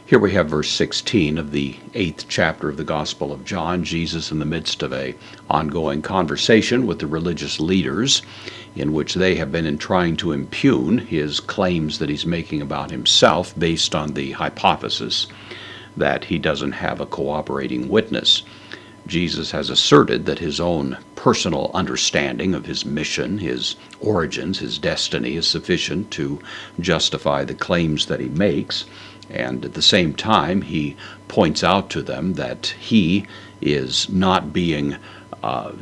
Here we have verse 16 of the 8th chapter of the Gospel of John. Jesus in the midst of an ongoing conversation with the religious leaders in which they have been trying to impugn his claims that he's making about himself based on the hypothesis that he doesn't have a cooperating witness. Jesus has asserted that his own personal understanding of his mission, his origins, his destiny is sufficient to justify the claims that he makes. And at the same time, he points out to them that he is not being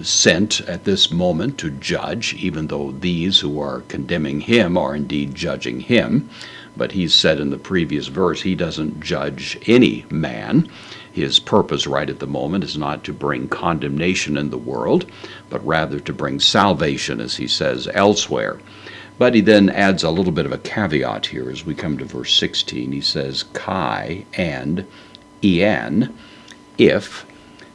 sent at this moment to judge, even though these who are condemning him are indeed judging him. But he said in the previous verse, he doesn't judge any man. His purpose right at the moment is not to bring condemnation in the world, but rather to bring salvation, as he says elsewhere. But he then adds a little bit of a caveat here as we come to verse 16. He says, Kai and Ian, if.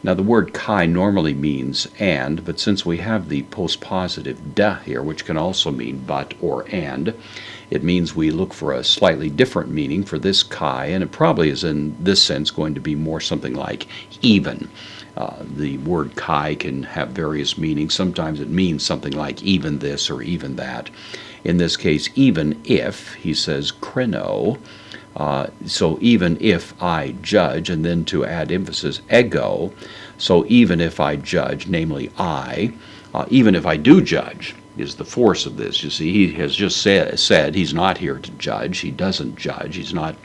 Now the word Kai normally means and, but since we have the postpositive da here, which can also mean but or and, it means we look for a slightly different meaning for this Kai, and it probably is in this sense going to be more something like even. The word Kai can have various meanings. Sometimes it means something like even this or even that. In this case, even if, he says, krino, so even if I judge, and then to add emphasis, ego, so even if I judge, namely I, even if I do judge, is the force of this. You see, he has just said he's not here to judge. He doesn't judge. He's not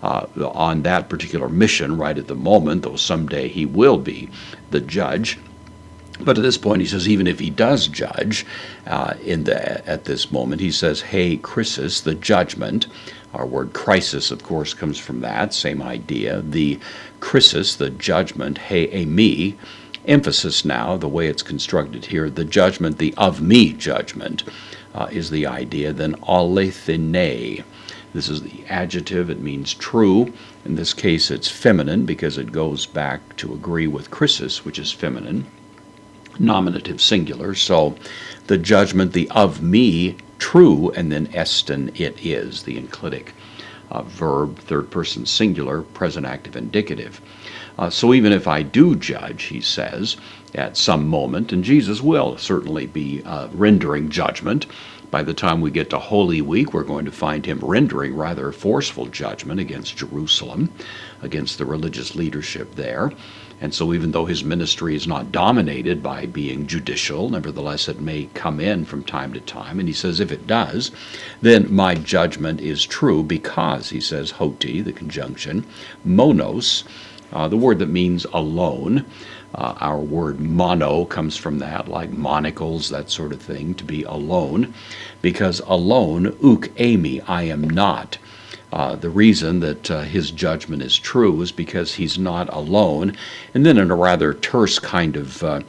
on that particular mission right at the moment, though someday he will be the judge. But at this point, he says, even if he does judge at this moment, he says, hey, krisis, the judgment. Our word crisis, of course, comes from that, same idea. The krisis, the judgment, hey, me, emphasis now, the way it's constructed here, the judgment, the of me judgment, is the idea. Then alethine. This is the adjective. It means true. In this case, it's feminine because it goes back to agree with krisis, which is feminine. Nominative singular, so the judgment, the of me, true, and then estin, it is, the enclitic verb, third person singular, present active indicative. So even if I do judge, he says, at some moment, and Jesus will certainly be rendering judgment. By the time we get to Holy Week, we're going to find him rendering rather forceful judgment against Jerusalem, against the religious leadership there. And so even though his ministry is not dominated by being judicial, nevertheless it may come in from time to time. And he says, if it does, then my judgment is true because, he says, hoti, the conjunction, monos, the word that means alone. Our word mono comes from that, like monocles, that sort of thing, to be alone. Because alone, uk emi, I am not. The reason that his judgment is true is because he's not alone. And then in a rather terse kind of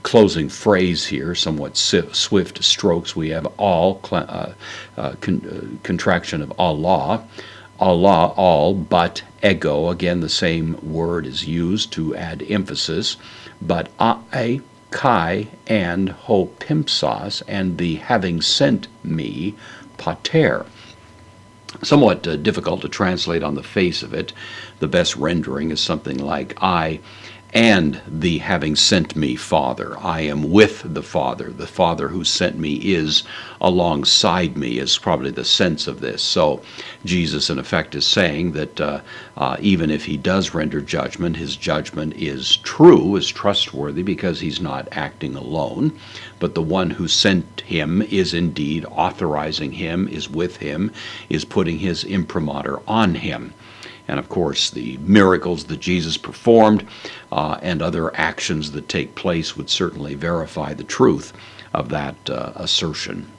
closing phrase here, somewhat swift strokes, we have all, contraction of Allah, all, but ego, again the same word is used to add emphasis, but I, kai, and ho pimpsas, and the having sent me, pater. Somewhat difficult to translate on the face of it. The best rendering is something like, I and the having sent me Father. I am with the Father who sent me is alongside me, is probably the sense of this. So Jesus in effect is saying that even if he does render judgment, his judgment is true, is trustworthy, because he's not acting alone, but the one who sent him is indeed authorizing him, is with him, is putting his imprimatur on him. And of course, the miracles that Jesus performed and other actions that take place would certainly verify the truth of that assertion.